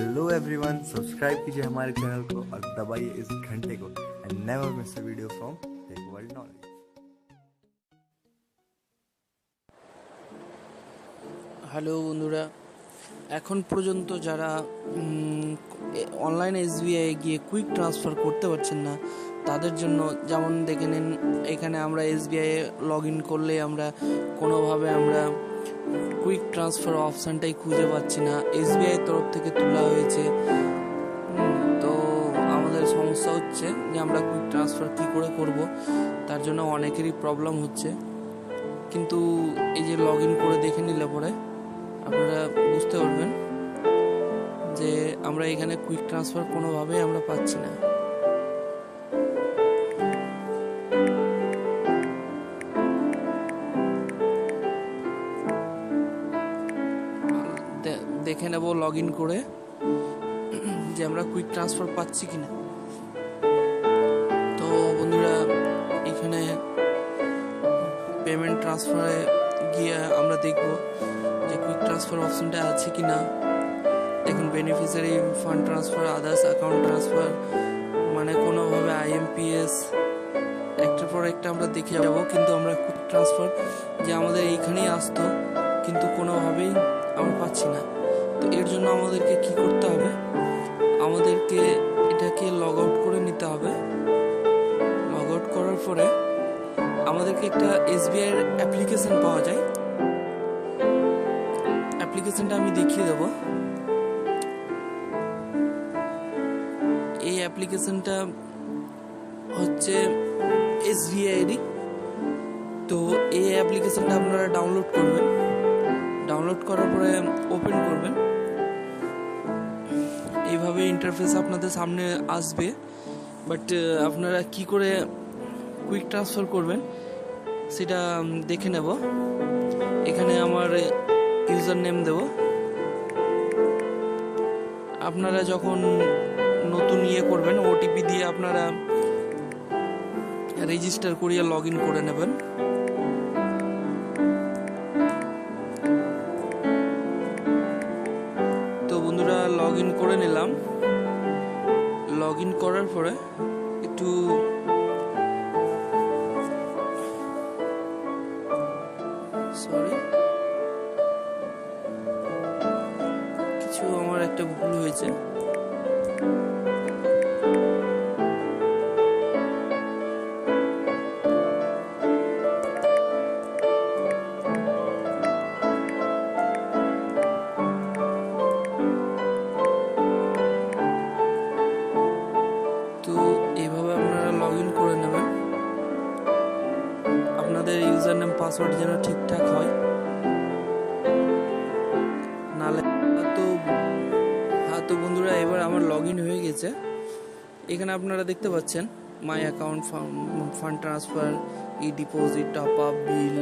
Hello everyone, subscribe कीजिए हमारे channel को और दबाइए इस घंटे को and never miss a video from tech world knowledge. Hello বন্ধুরা, এখন পর্যন্ত যারা অনলাইন এসবিআই গিয়ে কুইক ট্রান্সফার করতে পারছেন না তাদের জন্য, যেমন দেখে নিন এখানে আমরা এসবিআই লগ ইন করলে আমরা কোনোভাবে আমরা কুইক ট্রান্সফার অপশানটাই খুঁজে পাচ্ছি না। এসবিআই তরফ থেকে তোলা হয়েছে, তো আমাদের সমস্যা হচ্ছে যে আমরা কুইক ট্রান্সফার কী করে করব, তার জন্য অনেকেরই প্রবলেম হচ্ছে। কিন্তু এই যে লগ ইন করে দেখে নিলে পরে আপনারা বুঝতে পারবেন যে আমরা এখানে কুইক ট্রান্সফার কোনোভাবেই আমরা পাচ্ছি না। দেখে নেব লগ ইন করে যে আমরা কুইক ট্রান্সফার পাচ্ছি কিনা। তো বন্ধুরা, এখানে পেমেন্ট ট্রান্সফারে গিয়ে আমরা দেখব যে কুইক ট্রান্সফার অপশনটা আছে কিনা। দেখুন, beneficiary fund transfer, others account transfer, মানে কোনোভাবে IMPS একটার পর একটা আমরা দেখে যাব, কিন্তু আমরা কুইক ট্রান্সফার যে আমাদের এইখানেই আসতো কিন্তু কোনোভাবেই আমরা পাচ্ছি না। তো এর জন্য আমাদেরকে কি করতে হবে, আমাদেরকে এটাকে লগ আউট করে নিতে হবে। লগ আউট করার পরে আমাদেরকে একটা SBI এর অ্যাপ্লিকেশন পাওয়া যায়। অ্যাপ্লিকেশনটা আমি দেখিয়ে দেব। এই অ্যাপ্লিকেশনটা হচ্ছে SBI এরই। তো এই অ্যাপ্লিকেশনটা আপনারা ডাউনলোড করবেন। ডাউনলোড করার পরে ওপেন করবেন। এইভাবে ইন্টারফেস আপনাদের সামনে আসবে, বাট আপনারা কি করে কুইক ট্রান্সফার করবেন সেটা দেখে নেব। এখানে আমার ইউজার নেম দেব। আপনারা যখন নতুন করবেন ওটিপি দিয়ে আপনারা রেজিস্টার করিয়ে লগ ইন করে নেবেন। তো বন্ধুরা, লগ ইন করে নিলাম। লগ ইন করার পরে একটু কিছু আমার একটা ভুল হয়েছে। তো এইভাবে আপনারা লগ ইন করে নেবেন। আপনাদের ইউজার নেম পাসওয়ার্ড যেন ঠিকঠাক হয়, নালে তো বন্ধুরা, এবার আমার লগ ইন হয়ে গেছে। এখানে আপনারা দেখতে পাচ্ছেন my account, fund transfer, E deposit, top up, bill,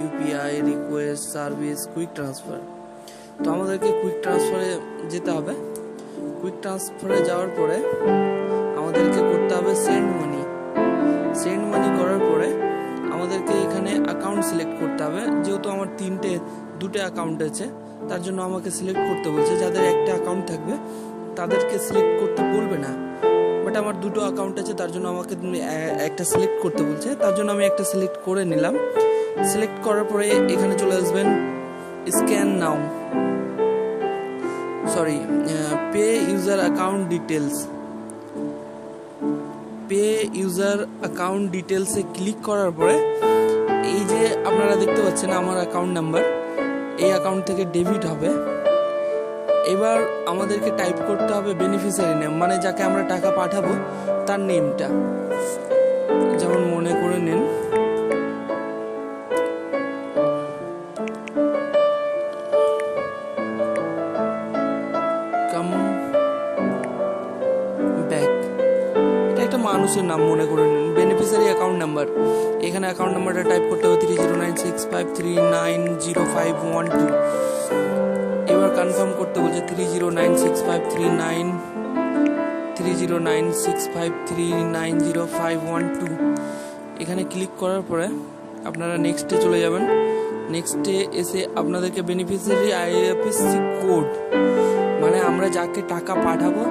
UPI, request, service, quick transfer. তো আমাদেরকে কুইক ট্রান্সফারে যেতে হবে। কুইক ট্রান্সফারে যাওয়ার পরে আমাদেরকে করতে হবে সেন্ড মানি। সেন্ড মানি করার পরে আমাদেরকে এখানে অ্যাকাউন্ট সিলেক্ট করতে হবে। যেহেতু আমার দুটো অ্যাকাউন্ট আছে, তার জন্য আমাকে সিলেক্ট করতে বলছে। যাদের একটা অ্যাকাউন্ট থাকবে তাদেরকে সিলেক্ট করতে বলবে না, বাট আমার দুটো অ্যাকাউন্ট আছে, তার জন্য আমাকে একটা সিলেক্ট করতে বলছে। তার জন্য আমি একটা সিলেক্ট করে নিলাম। সিলেক্ট করার পরে এখানে চলে আসবেন scan now, pay user account details. Pay user account ডিটেলসে ক্লিক করার পরে এই যে আপনারা দেখতে পাচ্ছেন আমার অ্যাকাউন্ট নাম্বার, এই অ্যাকাউন্ট থেকে ডেবিট হবে। এবার আমাদেরকে টাইপ করতে হবে বেনিফিশিয়ারি নেম, মানে যাকে আমরা টাকা পাঠাবো তার নেমটা। যেমন মনে করে নিন কাম ব্যাক, এটা একটা মানুষের নাম মনে করে নিন। বেনিফিশিয়ারি অ্যাকাউন্ট নাম্বার, এখানে অ্যাকাউন্ট নাম্বারটা টাইপ করতে হবে 309653900512। এবার কনফার্ম করতে বলছে 309653900512। এখানে ক্লিক করার পরে আপনারা নেক্সটে চলে যাবেন। নেক্সটে এসে আপনাদেরকে বেনিফিশিয়ারি IFSC কোড আমরা যাকে টাকা পাঠাবো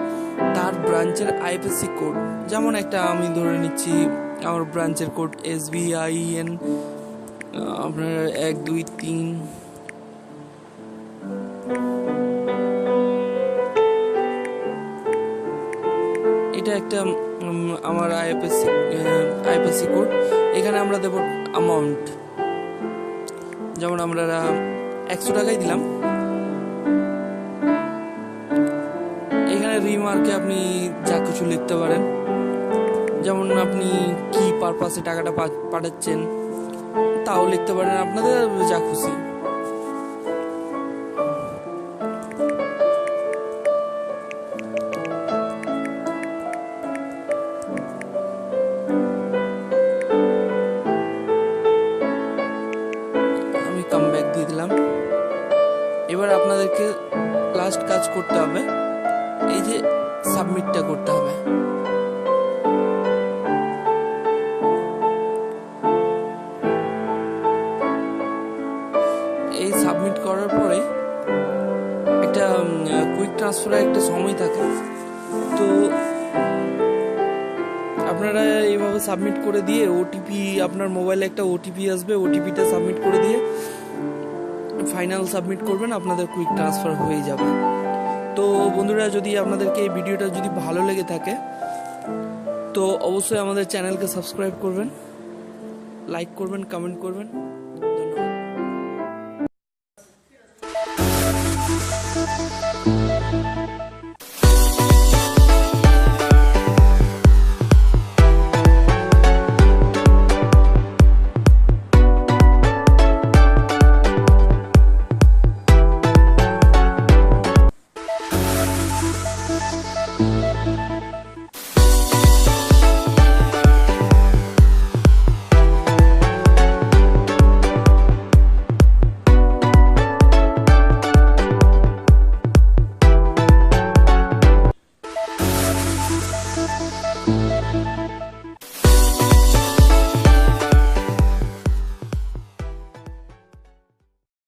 তার ব্রাঞ্চের আইএফএসসি কোড, যেমন একটা আমি ধরে নিচ্ছি আমার ব্রাঞ্চের কোড SBIN আপনার 1 2 3, এটা একটা আমার আইএফএসসি কোড। এখানে আমরা দেব অ্যামাউন্ট, যেমন আমরা 100 টাকাই দিলাম। এখানে রিমার্কে আপনি যা কিছু লিখতে পারেন, যেমন আপনি কি পারপাসে টাকাটা পাঠাচ্ছেন তাও লিখতে পারেন, আপনাদের যা খুশি। আমি কাম ব্যাক দিয়ে দিলাম। এবার আপনাদেরকে লাস্ট কাজ করতে হবে, এই যে সাবমিটটা করতে হবে। এই সাবমিট করার পরে একটা কুইক ট্রান্সফারের একটা সময় থাকে, তো আপনারা এইভাবে সাবমিট করে দিয়ে ওটিপি, আপনার মোবাইলে একটা ওটিপি আসবে, ওটিপিটা সাবমিট করে দিয়ে ফাইনাল সাবমিট করবেন, আপনাদের কুইক ট্রান্সফার হয়ে যাবে। তো বন্ধুরা, যদি আপনাদেরকে এই ভিডিওটা যদি ভালো লেগে থাকে তো অবশ্যই আমাদের চ্যানেলকে সাবস্ক্রাইব করবেন, লাইক করবেন, কমেন্ট করবেন।